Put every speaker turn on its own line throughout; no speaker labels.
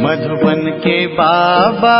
मधुबन के बाबा,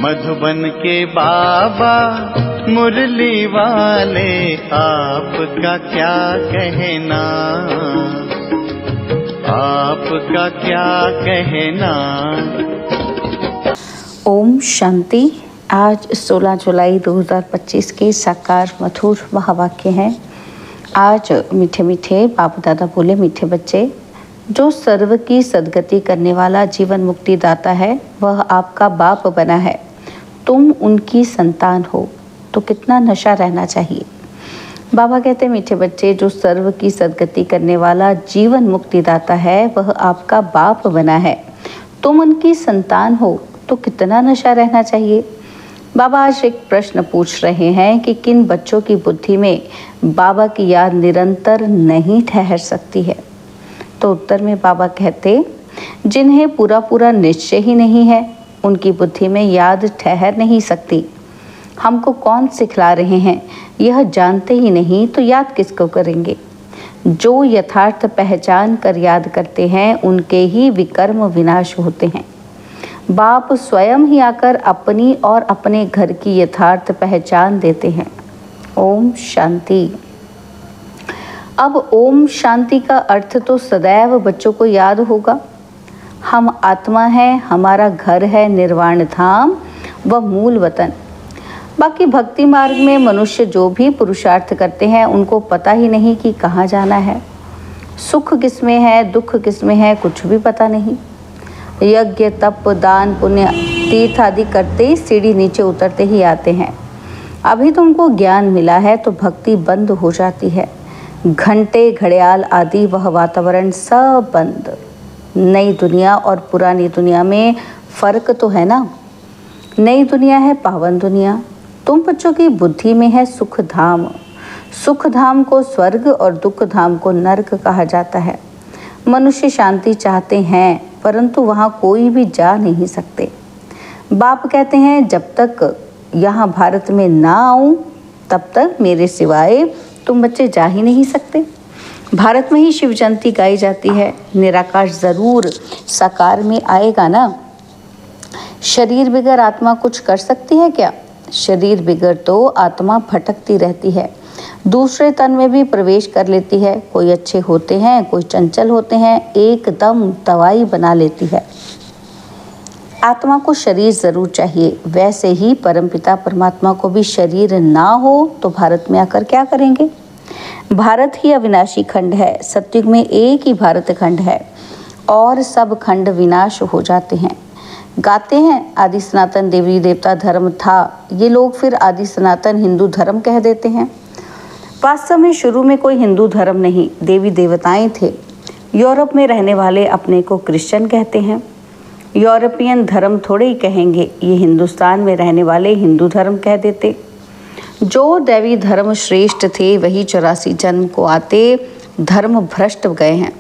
मधुबन के बाबा मुरली वाले, आपका क्या कहना, आपका क्या कहना।
ओम शांति। आज 16 जुलाई 2025 के साकार मधुर महावाक्य हैं। आज मीठे मीठे बाप दादा बोले, मीठे बच्चे, जो सर्व की सद्गति करने वाला जीवन मुक्ति दाता है वह आपका बाप बना है। तुम उनकी संतान हो तो कितना नशा रहना चाहिए। बाबा कहते हैं, मीठे बच्चे, जो सर्व की सद्गति करने वाला जीवन मुक्ति दाता है वह आपका बाप बना है। तुम उनकी संतान हो तो कितना नशा रहना चाहिए। बाबा आज एक प्रश्न पूछ रहे हैं कि किन बच्चों की बुद्धि में बाबा की याद निरंतर नहीं ठहर सकती है। तो उत्तर में बाबा कहते, जिन्हें पूरा पूरा निश्चय ही नहीं है उनकी बुद्धि में याद ठहर नहीं सकती। हमको कौन सिखला रहे हैं यह जानते ही नहीं तो याद किसको करेंगे। जो यथार्थ पहचान कर याद करते हैं उनके ही विकर्म विनाश होते हैं। बाप स्वयं ही आकर अपनी और अपने घर की यथार्थ पहचान देते हैं। ओम शांति। अब ओम शांति का अर्थ तो सदैव बच्चों को याद होगा। हम आत्मा है, हमारा घर है निर्वाण धाम व मूल वतन। बाकी भक्ति मार्ग में मनुष्य जो भी पुरुषार्थ करते हैं उनको पता ही नहीं कि कहाँ जाना है, सुख किसमें है, दुख किसमें है, कुछ भी पता नहीं। यज्ञ तप दान पुण्य तीर्थ आदि करते ही सीढ़ी नीचे उतरते ही आते हैं। अभी तुमको ज्ञान मिला है तो भक्ति बंद हो जाती है। घंटे घड़ियाल आदि वह वातावरण सब बंद। नई दुनिया और पुरानी दुनिया में फर्क तो है ना। नई दुनिया है पावन दुनिया। तुम बच्चों की बुद्धि में है सुख धाम। सुख धाम को स्वर्ग और दुख धाम को नरक कहा जाता है। मनुष्य शांति चाहते हैं परंतु वहाँ कोई भी जा नहीं सकते। बाप कहते हैं, जब तक यहाँ भारत में ना आऊँ तब तक मेरे सिवाय तुम बच्चे जा ही नहीं सकते। भारत में ही शिव जयंती गाई जाती है। निराकाश जरूर साकार में आएगा ना। शरीर बिगर आत्मा कुछ कर सकती है क्या? शरीर बिगर तो आत्मा भटकती रहती है, दूसरे तन में भी प्रवेश कर लेती है। कोई अच्छे होते हैं, कोई चंचल होते हैं, एकदम दवाई बना लेती है। आत्मा को शरीर जरूर चाहिए। वैसे ही परमपिता परमात्मा को भी शरीर ना हो तो भारत में आकर क्या करेंगे। भारत ही अविनाशी खंड है। सतयुग में एक ही भारत खंड है और सब खंड विनाश हो जाते हैं। गाते हैं आदि सनातन देवी देवता धर्म था, ये लोग फिर आदि सनातन हिंदू धर्म कह देते हैं। वास्तव में शुरू में कोई हिंदू धर्म नहीं, देवी देवताएं थे। यूरोप में रहने वाले अपने को क्रिश्चियन कहते हैं। यूरोपियन धर्म थोड़े ही कहेंगे, ये हिंदुस्तान में रहने वाले हिंदू धर्म कह देते। जो दैवी धर्म श्रेष्ठ थे वही 84 जन्म को आते धर्म भ्रष्ट गए हैं।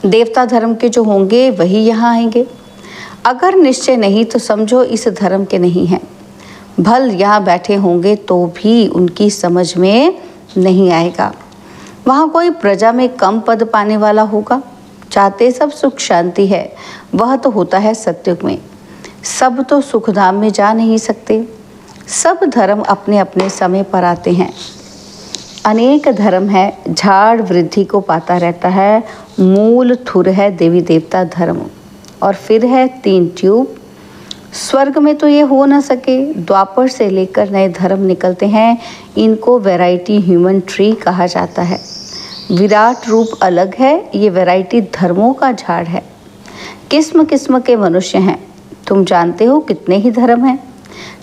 देवता धर्म के जो होंगे वही यहाँ आएंगे। अगर निश्चय नहीं तो समझो इस धर्म के नहीं हैं। भल यहाँ बैठे होंगे तो भी उनकी समझ में नहीं आएगा। वहाँ कोई प्रजा में कम पद पाने वाला होगा। चाहते सब सुख शांति है, वह तो होता है सतयुग में। सब तो सुखधाम में जा नहीं सकते। सब धर्म अपने अपने समय पर आते हैं। अनेक धर्म है, झाड़ वृद्धि को पाता रहता है। मूल थुर है देवी देवता धर्म और फिर है 3 ट्यूब। स्वर्ग में तो ये हो ना सके। द्वापर से लेकर नए धर्म निकलते हैं। इनको वैरायटी ह्यूमन ट्री कहा जाता है। विराट रूप अलग है, ये वैरायटी धर्मों का झाड़ है। किस्म किस्म के मनुष्य हैं। तुम जानते हो कितने ही धर्म हैं।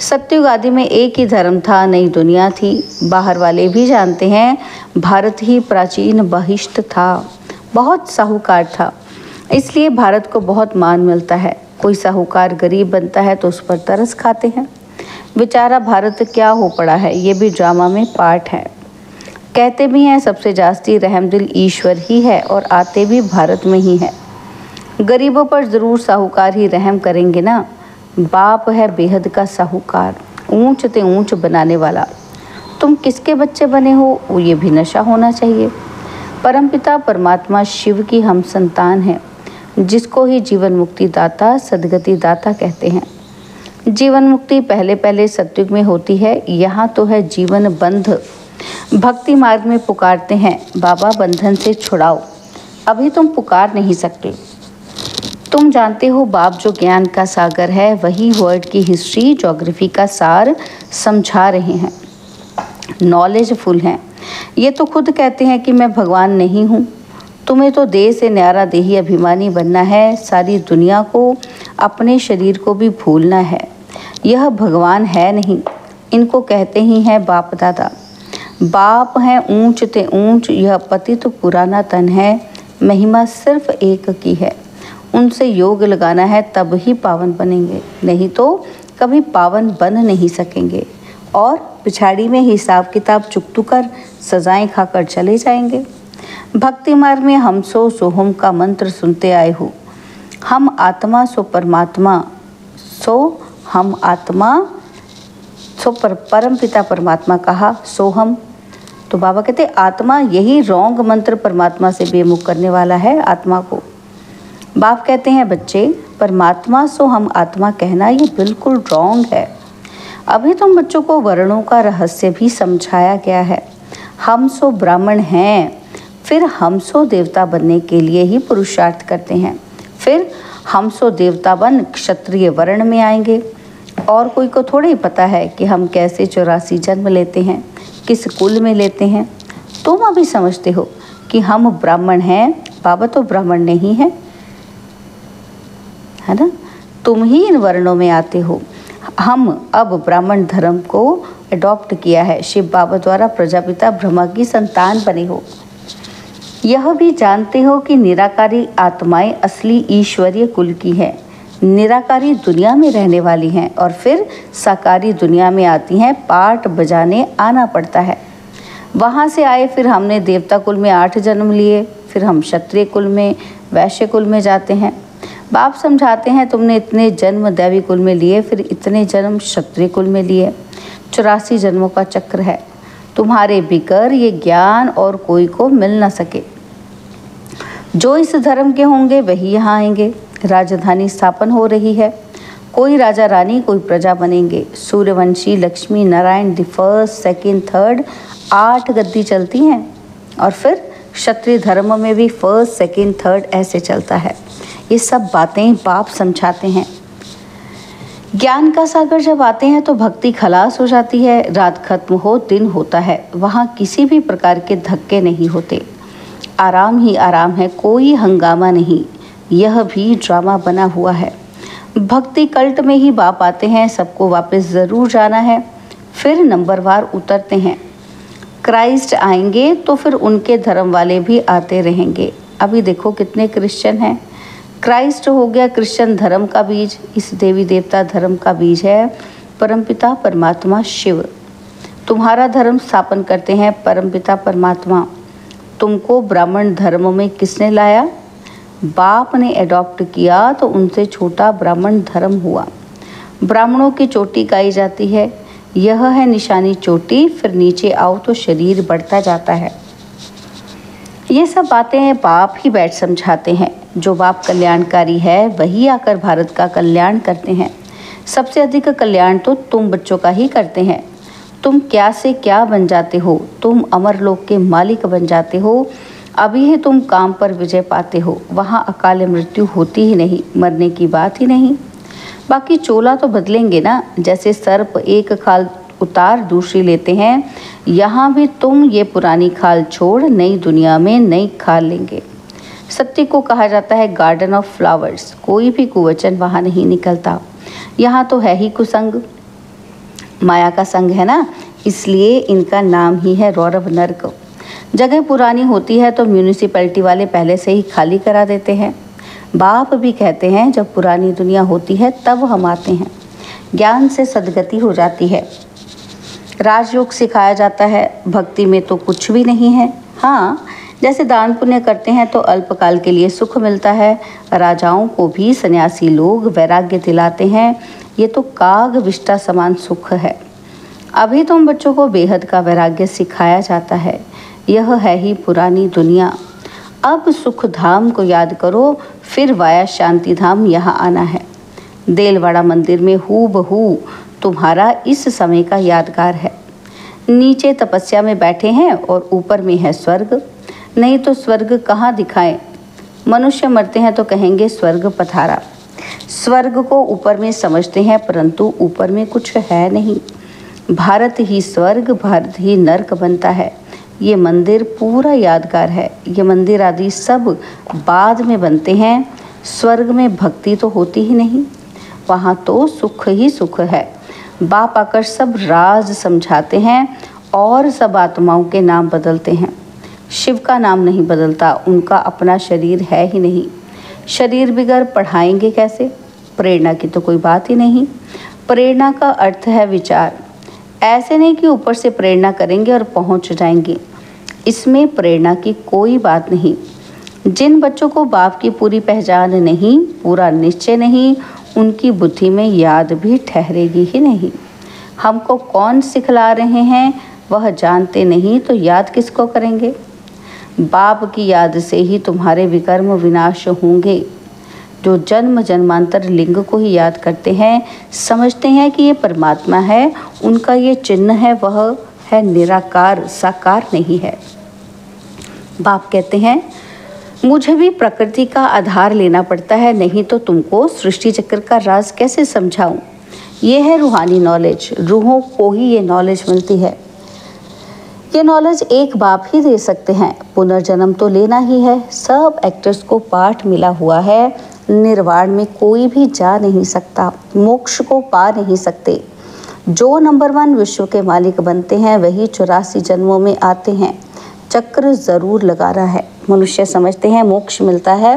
सतयुग आदि में एक ही धर्म था, नई दुनिया थी। बाहर वाले भी जानते हैं भारत ही प्राचीन बहिष्ठ था, बहुत साहूकार था, इसलिए भारत को बहुत मान मिलता है। कोई साहूकार गरीब बनता है तो उस पर तरस खाते हैं। बेचारा भारत क्या हो पड़ा है, ये भी ड्रामा में पार्ट है। कहते भी हैं सबसे जास्ती रहमदिल ईश्वर ही है और आते भी भारत में ही है। गरीबों पर ज़रूर साहूकार ही रहम करेंगे ना। बाप है बेहद का साहूकार, ऊंच ते ऊंच बनाने वाला। तुम किसके बच्चे बने हो वो ये भी नशा होना चाहिए। परमपिता परमात्मा शिव की हम संतान हैं, जिसको ही जीवन मुक्ति दाता, सद्गति दाता कहते हैं। जीवन मुक्ति पहले पहले सतयुग में होती है, यहाँ तो है जीवन बंध। भक्ति मार्ग में पुकारते हैं, बाबा बंधन से छुड़ाओ। अभी तुम पुकार नहीं सकते। तुम जानते हो बाप जो ज्ञान का सागर है, वही वर्ड की हिस्ट्री, ज्योग्राफी का सार समझा रहे हैं। नॉलेजफुल हैं। ये तो खुद कहते हैं कि मैं भगवान नहीं हूँ। तुम्हें तो देह से न्यारा देही अभिमानी बनना है, सारी दुनिया को, अपने शरीर को भी भूलना है। यह भगवान है नहीं, इनको कहते ही हैं बाप दादा। बाप हैं ऊंच ते ऊंच, यह पतित तो पुराना तन है, महिमा सिर्फ एक की है। उनसे योग लगाना है, तब ही पावन बनेंगे, नहीं तो कभी पावन बन नहीं सकेंगे और पिछाड़ी में हिसाब किताब चुकतू कर सजाएं खाकर चले जाएंगे। भक्ति मार्ग में हम सो सोहम का मंत्र सुनते आए हो। हम आत्मा सो परमात्मा, सो हम आत्मा सो परम पिता परमात्मा कहा, सो हम। तो बाबा कहते आत्मा, यही रॉन्ग मंत्र परमात्मा से बेमुख करने वाला है आत्मा को। बाप कहते हैं बच्चे, परमात्मा सो हम आत्मा कहना ये बिल्कुल रॉन्ग है। अभी तुम बच्चों को वर्णों का रहस्य भी समझाया गया है। हम सो ब्राह्मण हैं, फिर हम सो देवता बनने के लिए ही पुरुषार्थ करते हैं। फिर हम सो देवता बन क्षत्रिय वर्ण में आएंगे। और कोई को थोड़ा ही पता है कि हम कैसे 84 जन्म लेते हैं, किस कुल में लेते हैं। तुम अभी समझते हो कि हम ब्राह्मण हैं, बाबा तो ब्राह्मण नहीं है, है ना। तुम ही इन वर्णों में आते हो। हम अब ब्राह्मण धर्म को अडॉप्ट किया है। शिव बाबा द्वारा प्रजापिता ब्रह्मा की संतान बने हो। यह भी जानते हो कि निराकारी आत्माएं असली ईश्वरीय कुल की हैं। निराकारी दुनिया में रहने वाली हैं और फिर साकारी दुनिया में आती हैं, पाठ बजाने आना पड़ता है। वहाँ से आए, फिर हमने देवता कुल में 8 जन्म लिए, फिर हम क्षत्रिय कुल में, वैश्य कुल में जाते हैं। बाप समझाते हैं तुमने इतने जन्म दैवी कुल में लिए, फिर इतने जन्म क्षत्रिय कुल में लिए। 84 जन्मों का चक्र है। तुम्हारे बिगर ये ज्ञान और कोई को मिल न सके। जो इस धर्म के होंगे वही यहाँ आएंगे। राजधानी स्थापन हो रही है। कोई राजा रानी, कोई प्रजा बनेंगे। Suryavanshi, Lakshmi Narayan, the first, second, third, 8 गद्दी चलती हैं। और फिर क्षत्रिय धर्म में भी फर्स्ट, सेकंड, थर्ड ऐसे चलता है। ये सब बातें बाप समझाते हैं। ज्ञान का सागर जब आते हैं तो भक्ति खलास हो जाती है। रात खत्म हो, दिन होता है। वहाँ किसी भी प्रकार के धक्के नहीं होते। आराम ही आराम है, कोई हंगामा नहीं। यह भी ड्रामा बना हुआ है। भक्ति कल्ट में ही बाप आते हैं, सबको वापस ज़रूर जाना है। फिर नंबरवार उतरते हैं। क्राइस्ट आएंगे तो फिर उनके धर्म वाले भी आते रहेंगे। अभी देखो कितने क्रिश्चियन हैं। क्राइस्ट हो गया क्रिश्चियन धर्म का बीज, इस देवी देवता धर्म का बीज है परमपिता परमात्मा शिव। तुम्हारा धर्म स्थापन करते हैं परमपिता परमात्मा। तुमको ब्राह्मण धर्म में किसने लाया? बाप ने एडॉप्ट किया तो उनसे छोटा ब्राह्मण धर्म हुआ। ब्राह्मणों की चोटी गाई जाती है, यह है निशानी चोटी। फिर नीचे आओ तो शरीर बढ़ता जाता है। ये सब बातें बाप ही बैठ समझाते हैं। जो बाप कल्याणकारी है वही आकर भारत का कल्याण करते हैं। सबसे अधिक कल्याण तो तुम बच्चों का ही करते हैं। तुम क्या से क्या बन जाते हो, तुम अमरलोक के मालिक बन जाते हो। अभी ही तुम काम पर विजय पाते हो, वहाँ अकाल मृत्यु होती ही नहीं, मरने की बात ही नहीं। बाकी चोला तो बदलेंगे ना, जैसे सर्प एक खाल उतार दूसरी लेते हैं, यहाँ भी तुम ये पुरानी खाल छोड़ नई दुनिया में नई खाल लेंगे। सत्य को कहा जाता है गार्डन ऑफ फ्लावर्स। कोई भी कुवचन वहाँ नहीं निकलता। यहाँ तो है ही कुसंग, माया का संग है ना, इसलिए इनका नाम ही है रौरव नर्क। जगह पुरानी होती है तो म्यूनिसिपैलिटी वाले पहले से ही खाली करा देते हैं। बाप भी कहते हैं जब पुरानी दुनिया होती है तब हम आते हैं। ज्ञान से सद्गति हो जाती है। राजयोग सिखाया जाता है। भक्ति में तो कुछ भी नहीं है। हाँ, जैसे दान पुण्य करते हैं तो अल्पकाल के लिए सुख मिलता है। राजाओं को भी सन्यासी लोग वैराग्य दिलाते हैं। ये तो काग विष्टा समान सुख है। अभी तुम बच्चों को बेहद का वैराग्य सिखाया जाता है। यह है ही पुरानी दुनिया। अब सुख धाम को याद करो, फिर वाया शांति धाम यहाँ आना है। देलवाड़ा मंदिर में हूबहू तुम्हारा इस समय का यादगार है। नीचे तपस्या में बैठे हैं और ऊपर में है स्वर्ग, नहीं तो स्वर्ग कहाँ दिखाएं। मनुष्य मरते हैं तो कहेंगे स्वर्ग पधारा। स्वर्ग को ऊपर में समझते हैं, परंतु ऊपर में कुछ है नहीं। भारत ही स्वर्ग, भारत ही नर्क बनता है। ये मंदिर पूरा यादगार है। ये मंदिर आदि सब बाद में बनते हैं। स्वर्ग में भक्ति तो होती ही नहीं, वहाँ तो सुख ही सुख है। बाप आकर सब राज समझाते हैं और सब आत्माओं के नाम बदलते हैं। शिव का नाम नहीं बदलता, उनका अपना शरीर है ही नहीं। शरीर बिगड़ पढ़ाएंगे कैसे? प्रेरणा की तो कोई बात ही नहीं। प्रेरणा का अर्थ है विचार। ऐसे नहीं कि ऊपर से प्रेरणा करेंगे और पहुंच जाएंगे। इसमें प्रेरणा की कोई बात नहीं। जिन बच्चों को बाप की पूरी पहचान नहीं, पूरा निश्चय नहीं, उनकी बुद्धि में याद भी ठहरेगी ही नहीं। हमको कौन सिखला रहे हैं वह जानते नहीं तो याद किसको करेंगे? बाप की याद से ही तुम्हारे विकर्म विनाश होंगे। जो जन्म जन्मांतर लिंग को ही याद करते हैं, समझते हैं कि ये परमात्मा है, उनका ये चिन्ह है, वह है निराकार, साकार नहीं है। बाप कहते हैं मुझे भी प्रकृति का आधार लेना पड़ता है, नहीं तो तुमको सृष्टि चक्र का राज कैसे समझाऊं। ये है रूहानी नॉलेज। रूहों को ही ये नॉलेज मिलती है। ये नॉलेज एक बाप ही दे सकते हैं। पुनर्जन्म तो लेना ही है। सब एक्टर्स को पाठ मिला हुआ है। निर्वाण में कोई भी जा नहीं सकता, मोक्ष को पा नहीं सकते। जो नंबर 1 विश्व के मालिक बनते हैं वही 84 जन्मों में आते हैं। चक्र जरूर लगा रहा है। मनुष्य समझते हैं मोक्ष मिलता है,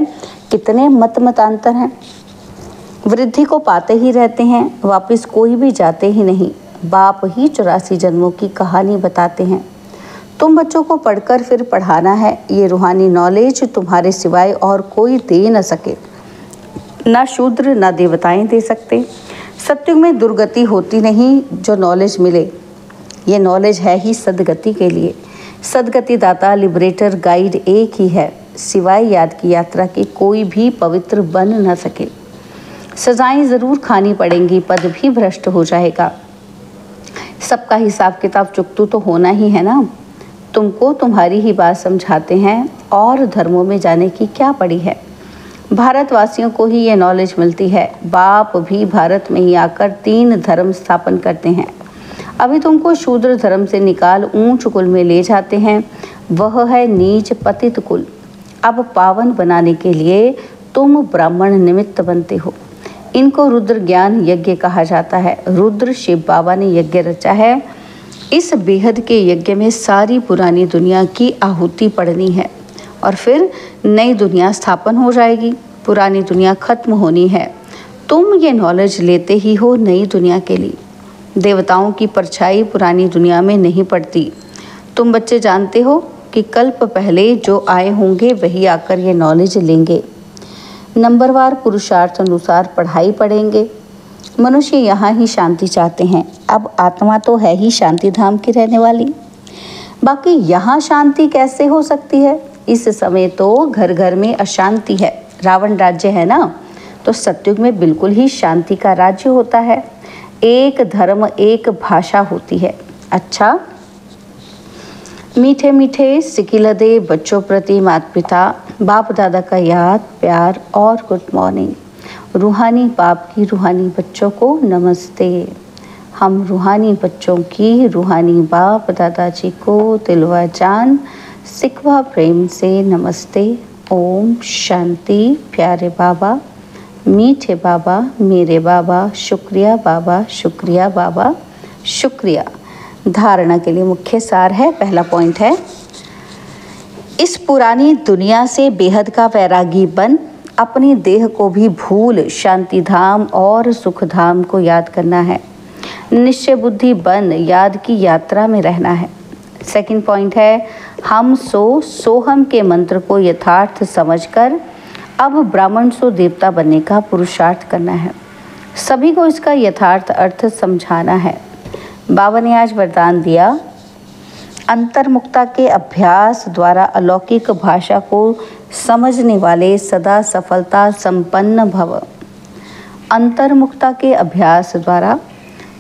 कितने मतांतर हैं। वृद्धि को पाते ही रहते हैं, वापस कोई भी जाते ही नहीं। बाप ही 84 जन्मों की कहानी बताते हैं। तुम बच्चों को पढ़कर फिर पढ़ाना है। ये रूहानी नॉलेज तुम्हारे सिवाय और कोई दे न सके। ना शूद्र ना देवताएं दे सकते। सत्युग में दुर्गति होती नहीं जो नॉलेज मिले। ये नॉलेज है ही सदगति के लिए। सदगति दाता, लिबरेटर, गाइड एक ही है। सिवाय याद की यात्रा के कोई भी पवित्र बन न सके। सजाएं ज़रूर खानी पड़ेंगी, पद भी भ्रष्ट हो जाएगा। सबका हिसाब किताब चुकतू तो होना ही है ना। तुमको तुम्हारी ही बात समझाते हैं और धर्मों में जाने की क्या पड़ी है। भारतवासियों को ही ये नॉलेज मिलती है। बाप भी भारत में ही आकर 3 धर्म स्थापन करते हैं। अभी तुमको शूद्र धर्म से निकाल ऊंच कुल में ले जाते हैं, वह है नीच पतित कुल। अब पावन बनाने के लिए तुम ब्राह्मण निमित्त बनते हो। इनको रुद्र ज्ञान यज्ञ कहा जाता है। रुद्र शिव बाबा ने यज्ञ रचा है। इस बेहद के यज्ञ में सारी पुरानी दुनिया की आहुति पड़नी है और फिर नई दुनिया स्थापन हो जाएगी। पुरानी दुनिया खत्म होनी है। तुम ये नॉलेज लेते ही हो नई दुनिया के लिए। देवताओं की परछाई पुरानी दुनिया में नहीं पड़ती। तुम बच्चे जानते हो कि कल्प पहले जो आए होंगे वही आकर ये नॉलेज लेंगे। नंबरवार पुरुषार्थ अनुसार पढ़ाई पढ़ेंगे। मनुष्य यहाँ ही शांति चाहते हैं। अब आत्मा तो है ही शांति धाम की रहने वाली, बाकी यहाँ शांति कैसे हो सकती है? इस समय तो घर घर में अशांति है। रावण राज्य है ना, तो सतयुग में बिल्कुल ही शांति का राज्य होता है। एक धर्म एक भाषा होती है। अच्छा, मीठे मीठे सिकिलदे बच्चों प्रति माता पिता बाप दादा का याद, प्यार और गुड मॉर्निंग। रूहानी बाप की रूहानी बच्चों को नमस्ते। हम रूहानी बच्चों की रूहानी बाप दादाजी को दिलवा जान सिकवा प्रेम से नमस्ते। ओम शांति। प्यारे बाबा, मीठे बाबा, मेरे बाबा, शुक्रिया बाबा, शुक्रिया बाबा, शुक्रिया। धारणा के लिए मुख्य सार है। पहला पॉइंट है, इस पुरानी दुनिया से बेहद का वैरागी बन अपनी देह को भी भूल शांति धाम और सुख धाम को याद करना है। निश्चय बुद्धि बन याद की यात्रा में रहना है। सेकंड पॉइंट है, हम सोहम के मंत्र को यथार्थ समझकर अब ब्राह्मण सो देवता बनने का पुरुषार्थ करना है। सभी को इसका यथार्थ अर्थ समझाना है। बाबा ने आज वरदान दिया, अंतर्मुखता के अभ्यास द्वारा अलौकिक भाषा को समझने वाले सदा सफलता संपन्न भव। अंतर्मुखता के अभ्यास द्वारा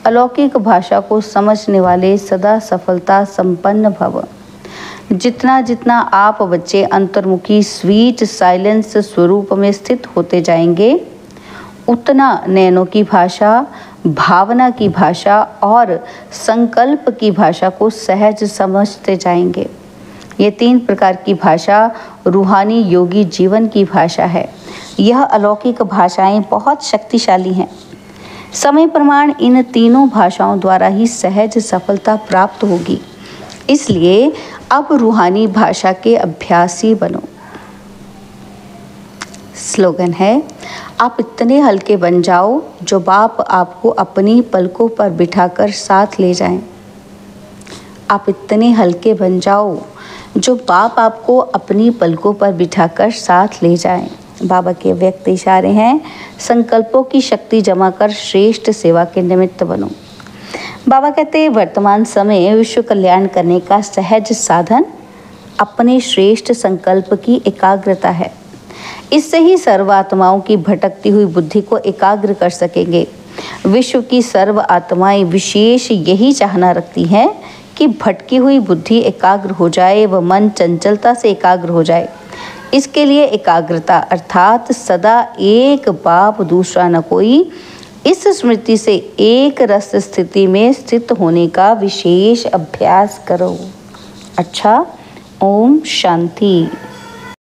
अलौकिक भाषा को समझने वाले सदा सफलता संपन्न भव। जितना जितना आप बच्चे अंतर्मुखी स्वीट साइलेंस स्वरूप में स्थित होते जाएंगे, उतना नैनों की भाषा, भावना की भाषा और संकल्प की भाषा को सहज समझते जाएंगे। ये 3 प्रकार की भाषा रूहानी योगी जीवन की भाषा है। यह अलौकिक भाषाएं बहुत शक्तिशाली हैं। समय प्रमाण इन तीनों भाषाओं द्वारा ही सहज सफलता प्राप्त होगी। इसलिए अब रूहानी भाषा के अभ्यासी बनो। स्लोगन है, आप इतने हल्के बन जाओ जो बाप आपको अपनी पलकों पर बिठाकर साथ ले जाएं। आप इतने हल्के बन जाओ जो बाप आपको अपनी पलकों पर बिठाकर साथ ले जाएं। बाबा के व्यक्त इशारे हैं, संकल्पों की शक्ति जमा कर श्रेष्ठ सेवा के निमित्त बनो। बाबा कहते हैं, वर्तमान समय विश्व कल्याण करने का सहज साधन अपने श्रेष्ठ संकल्प की एकाग्रता है। इससे ही सर्व आत्माओं की भटकती हुई बुद्धि को एकाग्र कर सकेंगे। विश्व की सर्व आत्माएं विशेष यही चाहना रखती हैं कि भटकी हुई बुद्धि एकाग्र हो जाए व मन चंचलता से एकाग्र हो जाए। इसके लिए एकाग्रता अर्थात सदा एक बाप दूसरा न कोई, इस स्मृति से एक रस स्थिति में स्थित होने का विशेष अभ्यास करो। अच्छा, ओम शांति।